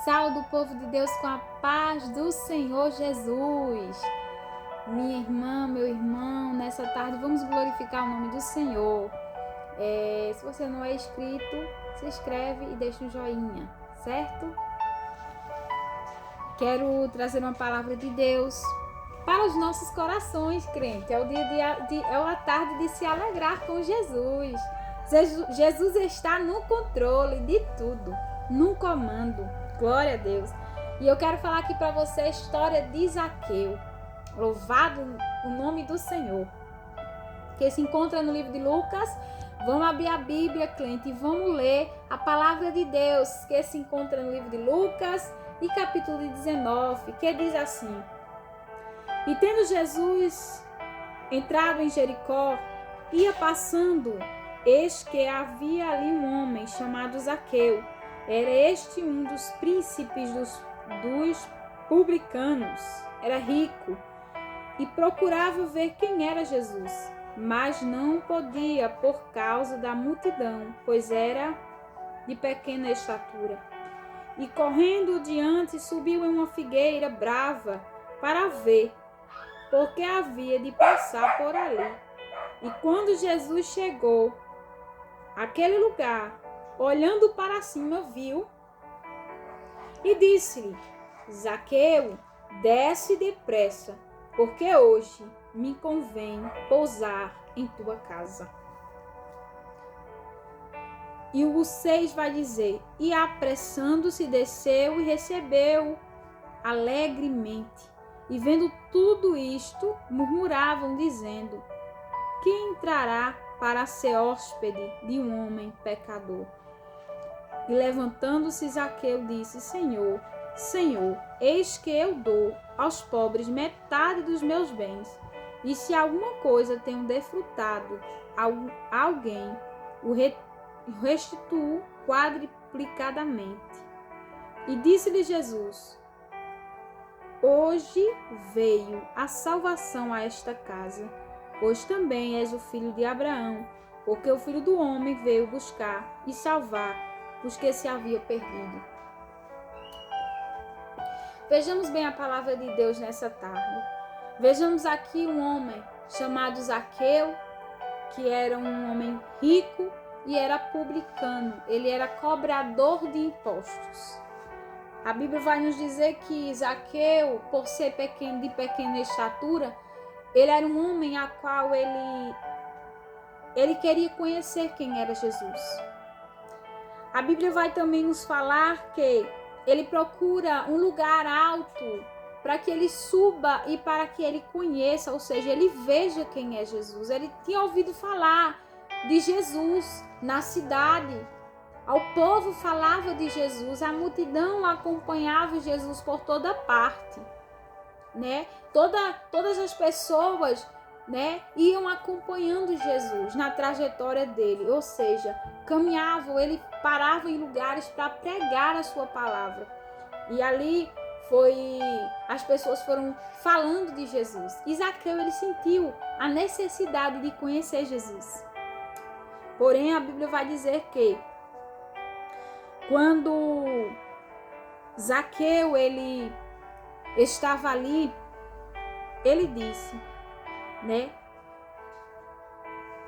Saúde o povo de Deus com a paz do Senhor Jesus. Minha irmã, meu irmão, nessa tarde vamos glorificar o nome do Senhor. Se você não é inscrito, se inscreve e deixa um joinha, certo? Quero trazer uma palavra de Deus para os nossos corações, crente. É a tarde de se alegrar com Jesus. Jesus está no controle de tudo, no comando. Glória a Deus. E eu quero falar aqui para você a história de Zaqueu. Louvado o nome do Senhor. Que se encontra no livro de Lucas. Vamos abrir a Bíblia, cliente, e vamos ler a palavra de Deus que se encontra no livro de Lucas e capítulo 19, que diz assim: E tendo Jesus entrado em Jericó, ia passando, eis que havia ali um homem chamado Zaqueu. Era este um dos príncipes dos publicanos. Era rico e procurava ver quem era Jesus, mas não podia por causa da multidão, pois era de pequena estatura. E correndo diante, subiu em uma figueira brava para ver, porque havia de passar por ali. E quando Jesus chegou àquele lugar, olhando para cima, viu e disse-lhe: Zaqueu, desce depressa, porque hoje me convém pousar em tua casa. E o 6 vai dizer: E apressando-se, desceu e recebeu alegremente. E vendo tudo isto, murmuravam, dizendo: Quem entrará para ser hóspede de um homem pecador? E levantando-se, Zaqueu disse: Senhor, eis que eu dou aos pobres metade dos meus bens, e se alguma coisa tenho defraudado a alguém, o restituo quadruplicadamente. E disse-lhe Jesus: Hoje veio a salvação a esta casa, pois também és o filho de Abraão, porque o Filho do Homem veio buscar e salvar os que se haviam perdido. Vejamos bem a palavra de Deus nessa tarde. Vejamos aqui um homem chamado Zaqueu, que era um homem rico e era publicano. Ele era cobrador de impostos. A Bíblia vai nos dizer que Zaqueu, por ser de pequena estatura, ele era um homem a qual ele queria conhecer quem era Jesus. A Bíblia vai também nos falar que ele procura um lugar alto para que ele suba e para que ele conheça, ou seja, ele veja quem é Jesus. Ele tinha ouvido falar de Jesus na cidade. O povo falava de Jesus, a multidão acompanhava Jesus por toda parte, né? Todas as pessoas, né, iam acompanhando Jesus na trajetória dele, ou seja, caminhavam, ele parava em lugares para pregar a sua palavra. E ali as pessoas foram falando de Jesus. E Zaqueu, ele sentiu a necessidade de conhecer Jesus. Porém, a Bíblia vai dizer que quando Zaqueu, ele estava ali, ele disse, né?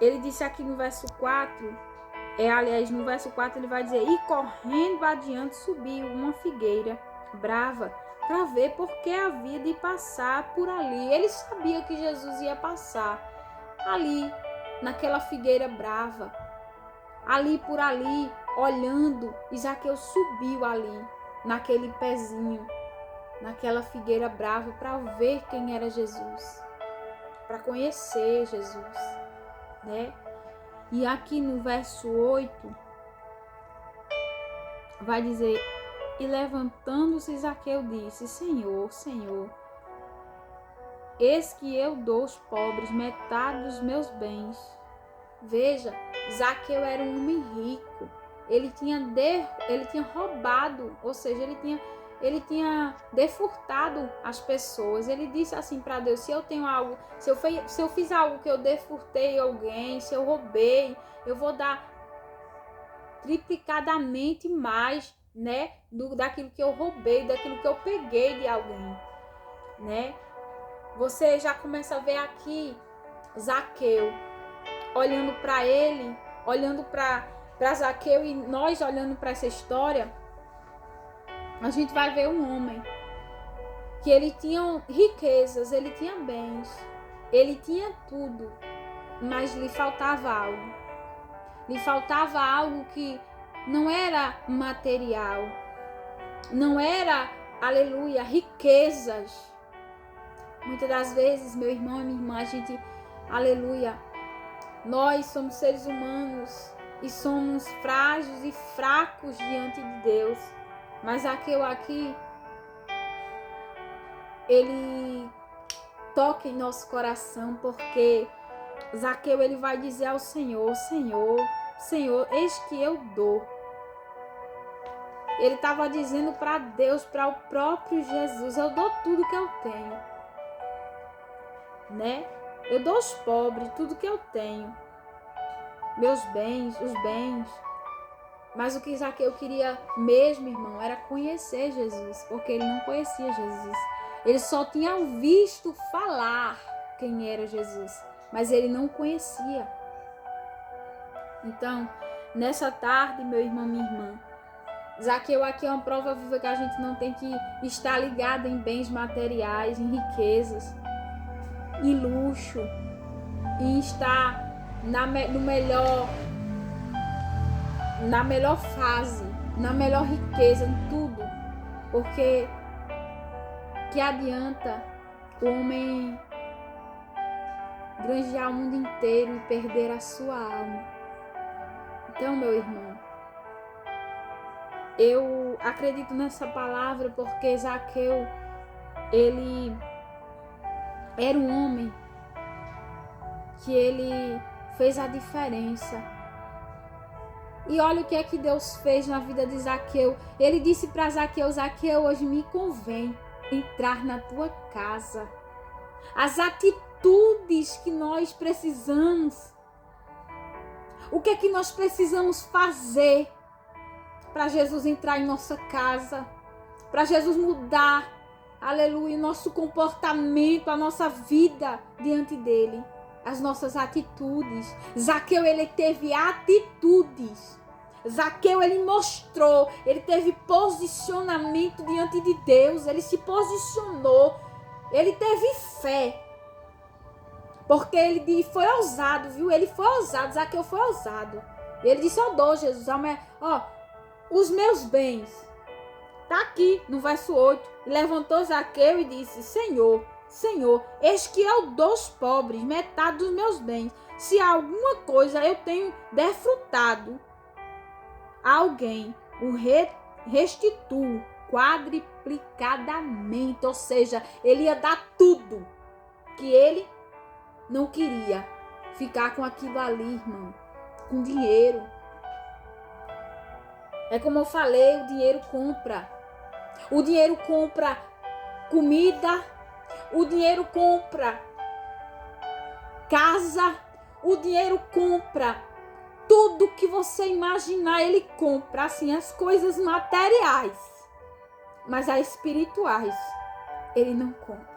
Ele disse aqui no verso 4, no verso 4 ele vai dizer: E correndo adiante subiu uma figueira brava para ver porque havia de passar por ali. Ele sabia que Jesus ia passar ali, naquela figueira brava, ali por ali, olhando. Zaqueu subiu ali, naquele pezinho, naquela figueira brava, para ver quem era Jesus, para conhecer Jesus, né? E aqui no verso 8 vai dizer: E levantando-se, Zaqueu disse: Senhor, eis que eu dou aos pobres metade dos meus bens. Veja, Zaqueu era um homem rico. Ele tinha roubado, ou seja, ele tinha defurtado as pessoas. Ele disse assim para Deus: se eu tenho algo, se eu fiz algo que eu defurtei alguém, se eu roubei, eu vou dar triplicadamente mais né? Daquilo que eu roubei, daquilo que eu peguei de alguém, né? Você já começa a ver aqui Zaqueu, olhando para ele, olhando para Zaqueu, e nós olhando para essa história, a gente vai ver um homem que ele tinha riquezas, ele tinha bens, ele tinha tudo, mas lhe faltava algo. Lhe faltava algo que não era material, não era, aleluia, riquezas. Muitas das vezes, meu irmão e minha irmã, a gente, aleluia, nós somos seres humanos e somos frágeis e fracos diante de Deus. Mas Zaqueu aqui, ele toca em nosso coração, porque Zaqueu, ele vai dizer ao Senhor, Senhor, eis que eu dou. Ele estava dizendo para Deus, para o próprio Jesus, eu dou tudo que eu tenho, né? Eu dou aos pobres tudo que eu tenho, meus bens, os bens. Mas o que Zaqueu queria mesmo, irmão, era conhecer Jesus, porque ele não conhecia Jesus. Ele só tinha visto falar quem era Jesus, mas ele não conhecia. Então, nessa tarde, meu irmão, minha irmã, Zaqueu aqui é uma prova viva que a gente não tem que estar ligado em bens materiais, em riquezas, em luxo, em estar na melhor fase, na melhor riqueza, em tudo. Porque que adianta o homem granjear o mundo inteiro e perder a sua alma? Então, meu irmão, eu acredito nessa palavra porque Zaqueu, ele era um homem que ele fez a diferença. E olha o que é que Deus fez na vida de Zaqueu. Ele disse para Zaqueu, Zaqueu, hoje me convém entrar na tua casa. As atitudes que nós precisamos. O que é que nós precisamos fazer para Jesus entrar em nossa casa? Para Jesus mudar, aleluia, o nosso comportamento, a nossa vida diante dele. As nossas atitudes. Zaqueu, ele teve atitudes. Zaqueu, ele mostrou, ele teve posicionamento diante de Deus, ele se posicionou, ele teve fé. Porque ele foi ousado, viu? Ele foi ousado, Zaqueu foi ousado. Ele disse, eu dou, Jesus, os meus bens. Tá aqui no verso 8. Levantou Zaqueu e disse, Senhor, eis que eu dou aos pobres metade dos meus bens. Se alguma coisa eu tenho defraudado a alguém, o restituo quadriplicadamente. Ou seja, ele ia dar tudo que ele não queria. Ficar com aquilo ali, irmão, com dinheiro. É como eu falei, o dinheiro compra. O dinheiro compra comida. O dinheiro compra casa. O dinheiro compra tudo que você imaginar, ele compra. Assim, as coisas materiais. Mas as espirituais, ele não compra.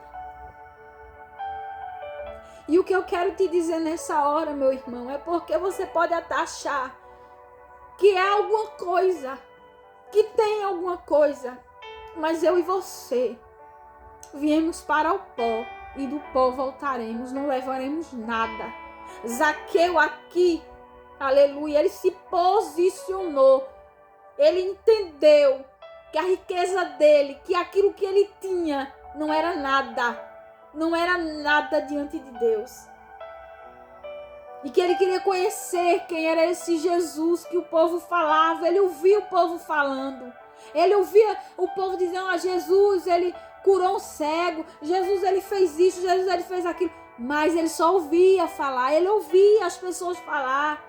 E o que eu quero te dizer nessa hora, meu irmão, é porque você pode até achar que é alguma coisa, que tem alguma coisa. Mas eu e você viemos para o pó e do pó voltaremos, não levaremos nada. Zaqueu aqui, aleluia, ele se posicionou, ele entendeu que a riqueza dele, que aquilo que ele tinha não era nada diante de Deus. E que ele queria conhecer quem era esse Jesus que o povo falava. Ele ouvia o povo falando. Ele ouvia o povo dizendo, Jesus, ele curou um cego. Jesus, ele fez isso. Jesus, ele fez aquilo. Mas ele só ouvia falar. Ele ouvia as pessoas falar.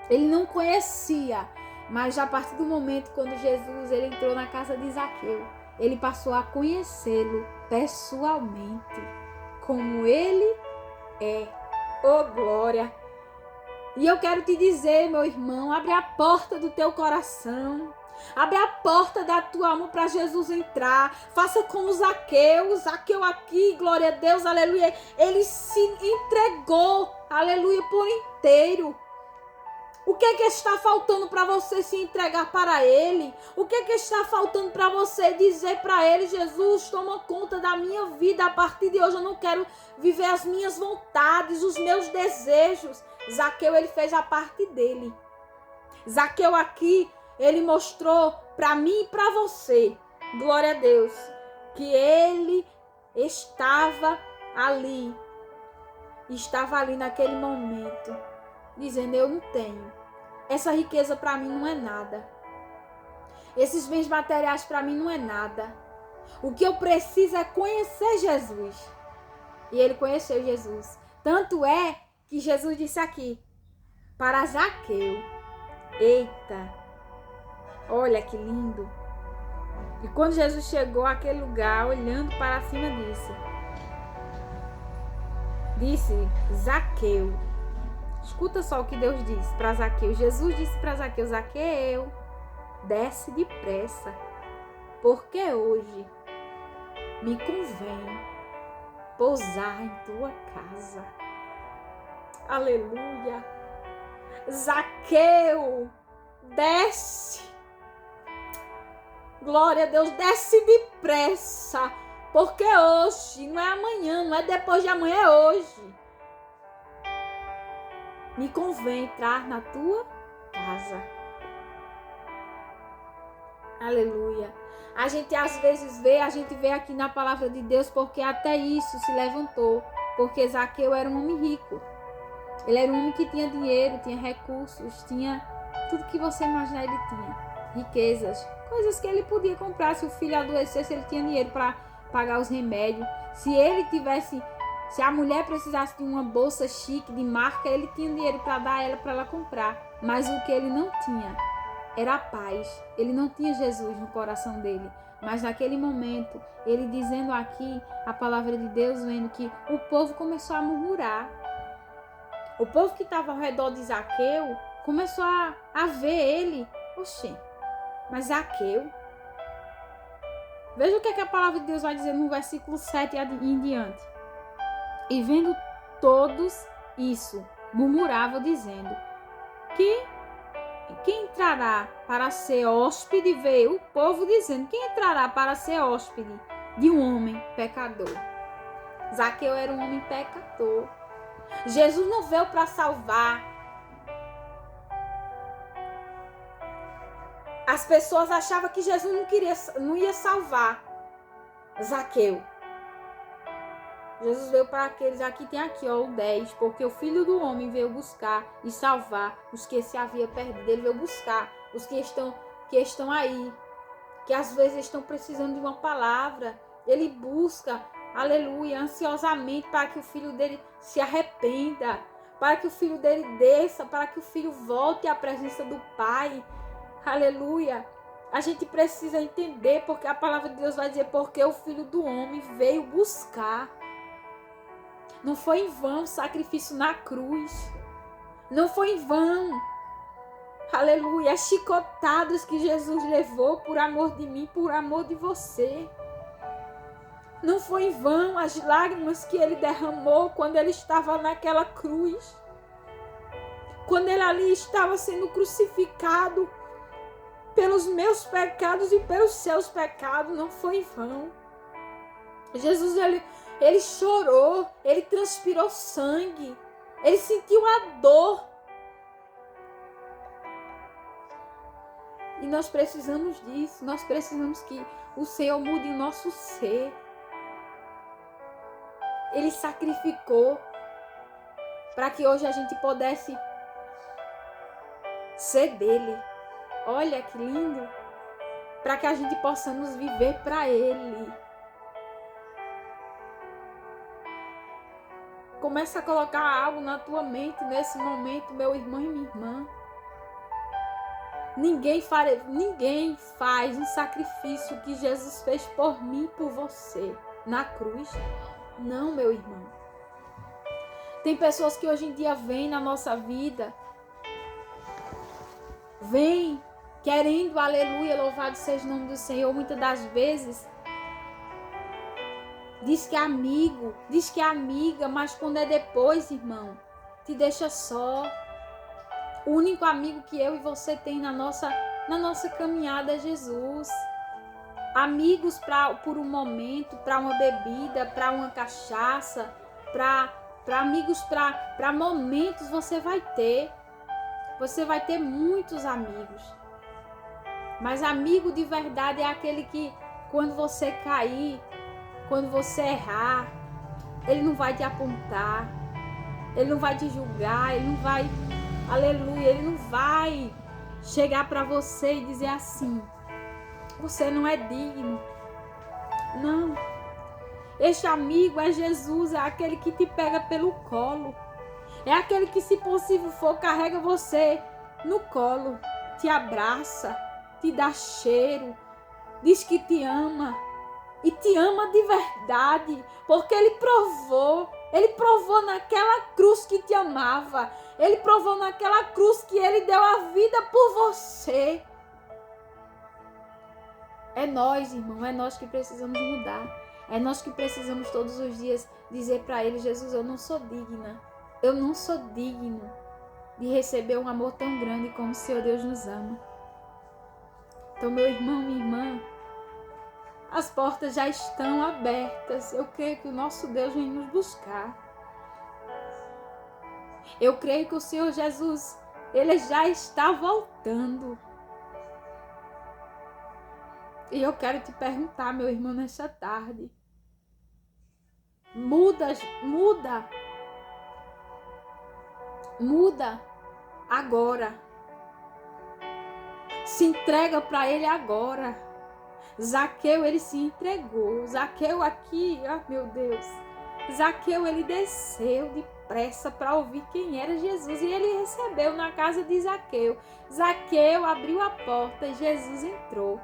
Ele não conhecia. Mas já a partir do momento quando Jesus ele entrou na casa de Zaqueu, ele passou a conhecê-lo pessoalmente. Como ele é. Oh, glória! E eu quero te dizer, meu irmão, abre a porta do teu coração. Abre a porta da tua alma para Jesus entrar. Faça como Zaqueu. Zaqueu aqui, glória a Deus, aleluia. Ele se entregou, aleluia, por inteiro. O que é que está faltando para você se entregar para Ele? O que é que está faltando para você dizer para Ele: Jesus, toma conta da minha vida. A partir de hoje eu não quero viver as minhas vontades, os meus desejos. Zaqueu, ele fez a parte dele. Zaqueu aqui, ele mostrou para mim e para você, glória a Deus, que ele estava ali naquele momento, dizendo: eu não tenho. Essa riqueza para mim não é nada. Esses bens materiais para mim não é nada. O que eu preciso é conhecer Jesus. E ele conheceu Jesus. Tanto é que Jesus disse aqui para Zaqueu: eita, olha que lindo. E quando Jesus chegou àquele lugar, olhando para cima, disse: Zaqueu. Escuta só o que Deus disse para Zaqueu. Jesus disse para Zaqueu: Zaqueu, desce depressa, porque hoje me convém pousar em tua casa. Aleluia. Zaqueu, desce. Glória a Deus, desce depressa, porque hoje, não é amanhã, não é depois de amanhã, é hoje. Me convém entrar na tua casa. Aleluia. A gente às vezes vê aqui na palavra de Deus, porque até isso se levantou. Porque Zaqueu era um homem rico. Ele era um homem que tinha dinheiro, tinha recursos, tinha tudo que você imaginar ele tinha. Riquezas, coisas que ele podia comprar. Se o filho adoecesse, ele tinha dinheiro para pagar os remédios. Se a mulher precisasse de uma bolsa chique, de marca, ele tinha dinheiro para dar ela, para ela comprar. Mas o que ele não tinha era a paz. Ele não tinha Jesus no coração dele. Mas naquele momento, ele dizendo aqui a palavra de Deus, vendo que o povo começou a murmurar. O povo que estava ao redor de Zaqueu começou a ver ele. Oxê, mas Zaqueu? Veja o que a palavra de Deus vai dizer no versículo 7 em diante. E vendo todos isso, murmuravam, dizendo: quem entrará para ser hóspede? Veio o povo dizendo: quem entrará para ser hóspede de um homem pecador? Zaqueu era um homem pecador. Jesus não veio para salvar. As pessoas achavam que Jesus não ia salvar Zaqueu. Jesus veio para aqueles, aqui tem aqui, ó, o 10, porque o Filho do Homem veio buscar e salvar os que se havia perdido. Ele veio buscar os que estão aí, que às vezes estão precisando de uma palavra. Ele busca, aleluia, ansiosamente para que o filho dele se arrependa, para que o filho dele desça, para que o filho volte à presença do Pai. Aleluia. A gente precisa entender, porque a palavra de Deus vai dizer: porque o Filho do Homem veio buscar. Não foi em vão o sacrifício na cruz. Não foi em vão, aleluia, as chicotadas que Jesus levou por amor de mim, por amor de você. Não foi em vão as lágrimas que ele derramou quando ele estava naquela cruz. Quando ele ali estava sendo crucificado pelos meus pecados e pelos seus pecados. Não foi em vão. Jesus, ele chorou, ele transpirou sangue, ele sentiu a dor. E nós precisamos disso, nós precisamos que o Senhor mude o nosso ser. Ele sacrificou para que hoje a gente pudesse ser dele. Olha que lindo! Para que a gente possamos viver para ele. Começa a colocar algo na tua mente nesse momento, meu irmão e minha irmã. Ninguém faz um sacrifício que Jesus fez por mim e por você na cruz. Não, meu irmão. Tem pessoas que hoje em dia vêm na nossa vida, querendo, aleluia, louvado seja o nome do Senhor, muitas das vezes diz que é amigo, diz que é amiga, mas quando é depois, irmão, te deixa só. O único amigo que eu e você tem na nossa caminhada é Jesus. Amigos por um momento, para uma bebida, para uma cachaça, para amigos, para momentos você vai ter. Você vai ter muitos amigos. Mas amigo de verdade é aquele que, quando você cair, quando você errar, ele não vai te apontar, ele não vai te julgar, ele não vai, aleluia, ele não vai chegar para você e dizer assim: você não é digno. Não. Este amigo é Jesus, é aquele que te pega pelo colo. É aquele que, se possível for, carrega você no colo, te abraça, te dá cheiro, diz que te ama. E te ama de verdade, porque ele provou naquela cruz que te amava. Ele provou naquela cruz que ele deu a vida por você. É nós, irmão, é nós que precisamos mudar. É nós que precisamos todos os dias dizer para ele: Jesus, eu não sou digna. Eu não sou digno de receber um amor tão grande como o Senhor Deus nos ama. Então, meu irmão, minha irmã, as portas já estão abertas. Eu creio que o nosso Deus vem nos buscar. Eu creio que o Senhor Jesus, ele já está voltando. E eu quero te perguntar, meu irmão, nessa tarde. Muda agora. Se entrega para ele agora. Zaqueu, ele se entregou. Zaqueu aqui, meu Deus. Zaqueu, ele desceu depressa para ouvir quem era Jesus. E ele recebeu na casa de Zaqueu. Zaqueu abriu a porta e Jesus entrou.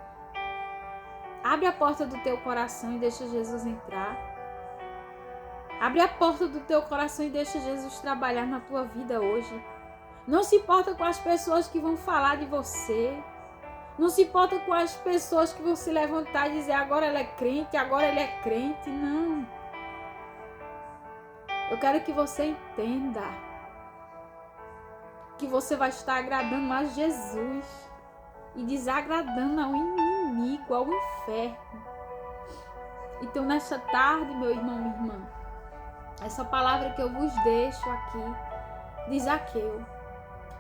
Abre a porta do teu coração e deixa Jesus entrar. Abre a porta do teu coração e deixa Jesus trabalhar na tua vida hoje. Não se importa com as pessoas que vão falar de você. Não se importa com as pessoas que vão se levantar e dizer: agora ela é crente, agora ele é crente. Não. Eu quero que você entenda que você vai estar agradando a Jesus e desagradando ao inimigo, ao inferno. Então, nessa tarde, meu irmão, minha irmã, essa palavra que eu vos deixo aqui de Zaqueu,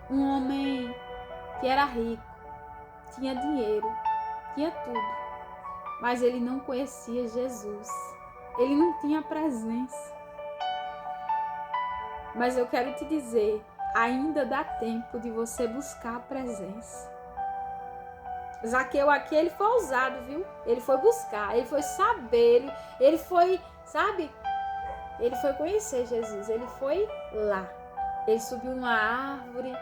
um homem que era rico, tinha dinheiro, tinha tudo, mas ele não conhecia Jesus, ele não tinha presença. Mas eu quero te dizer, ainda dá tempo de você buscar a presença. Zaqueu aqui, ele foi ousado, viu? Ele foi buscar, ele foi saber, ele foi, sabe? Ele foi conhecer Jesus, ele foi lá. Ele subiu numa árvore,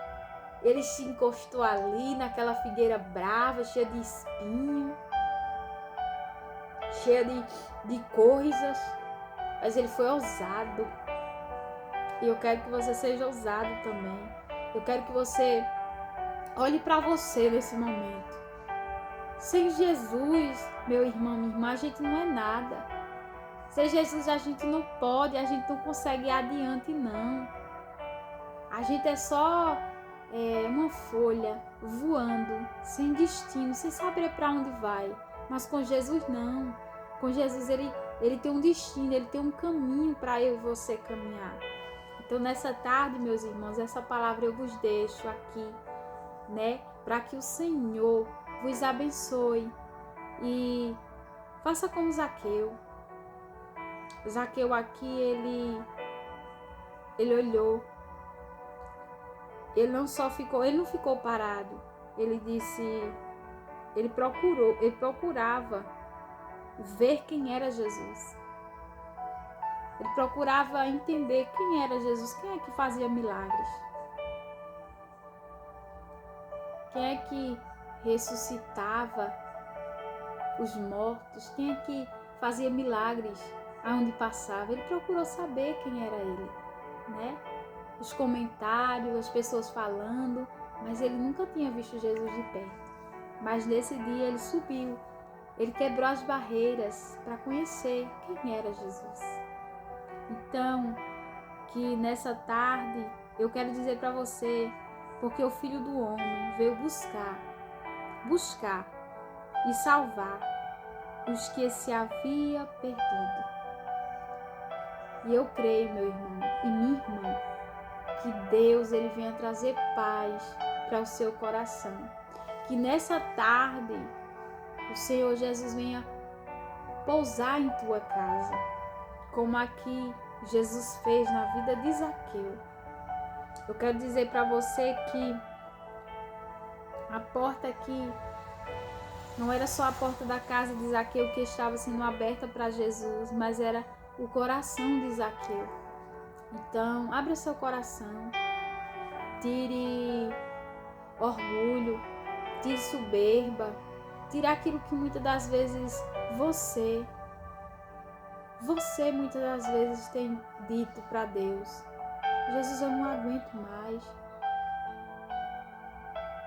ele se encostou ali naquela figueira brava, cheia de espinho, cheia de coisas, mas ele foi ousado. E eu quero que você seja ousado também. Eu quero que você olhe para você nesse momento. Sem Jesus, meu irmão, minha irmã, a gente não é nada. Sem Jesus a gente não pode, a gente não consegue ir adiante, não. A gente é só uma folha voando, sem destino, sem saber para onde vai. Mas com Jesus não. Com Jesus ele tem um destino, ele tem um caminho para eu e você caminhar. Então nessa tarde, meus irmãos, essa palavra eu vos deixo aqui, né? Para que o Senhor vos abençoe e faça como Zaqueu. Zaqueu aqui, ele olhou. Ele não ficou parado. Ele disse, ele procurava ver quem era Jesus. Ele procurava entender quem era Jesus, quem é que fazia milagres. Quem é que ressuscitava os mortos, quem é que fazia milagres aonde passava. Ele procurou saber quem era ele, né? Os comentários, as pessoas falando, mas ele nunca tinha visto Jesus de perto. Mas nesse dia ele subiu, ele quebrou as barreiras para conhecer quem era Jesus. Então, que nessa tarde eu quero dizer para você, porque o Filho do Homem veio buscar e salvar os que se havia perdido. E eu creio, meu irmão e minha irmã, que Deus ele venha trazer paz para o seu coração. Que nessa tarde o Senhor Jesus venha pousar em tua casa, como aqui Jesus fez na vida de Zaqueu. Eu quero dizer para você que a porta aqui não era só a porta da casa de Zaqueu que estava sendo aberta para Jesus, mas era o coração de Zaqueu. Então, abra seu coração, tire orgulho, tire soberba, tire aquilo que muitas das vezes você muitas das vezes tem dito para Deus: Jesus, eu não aguento mais,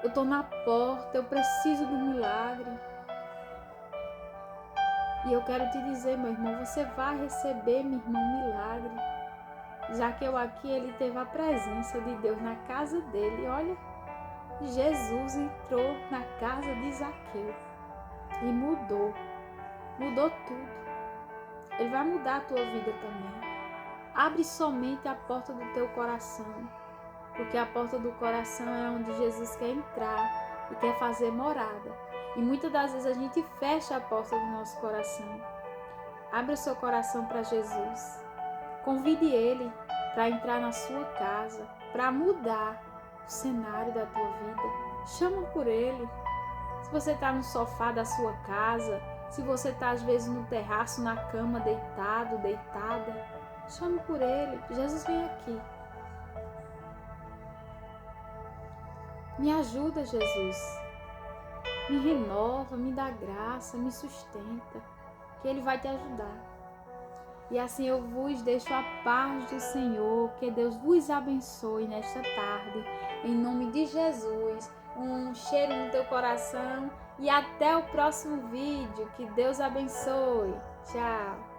eu estou na porta, eu preciso do milagre. E eu quero te dizer, meu irmão, você vai receber, meu irmão, um milagre. Zaqueu aqui, ele teve a presença de Deus na casa dele. Olha, Jesus entrou na casa de Zaqueu e mudou tudo. Ele vai mudar a tua vida também. Abre somente a porta do teu coração, porque a porta do coração é onde Jesus quer entrar e quer fazer morada. E muitas das vezes a gente fecha a porta do nosso coração. Abra o seu coração para Jesus. Convide Ele para entrar na sua casa, para mudar o cenário da tua vida. Chama por Ele. Se você está no sofá da sua casa, se você está às vezes no terraço, na cama, deitado, deitada, chame por Ele. Jesus, vem aqui. Me ajuda, Jesus. Me renova, me dá graça, me sustenta, que Ele vai te ajudar. E assim eu vos deixo a paz do Senhor, que Deus vos abençoe nesta tarde, em nome de Jesus. Um cheiro no teu coração e até o próximo vídeo. Que Deus abençoe. Tchau.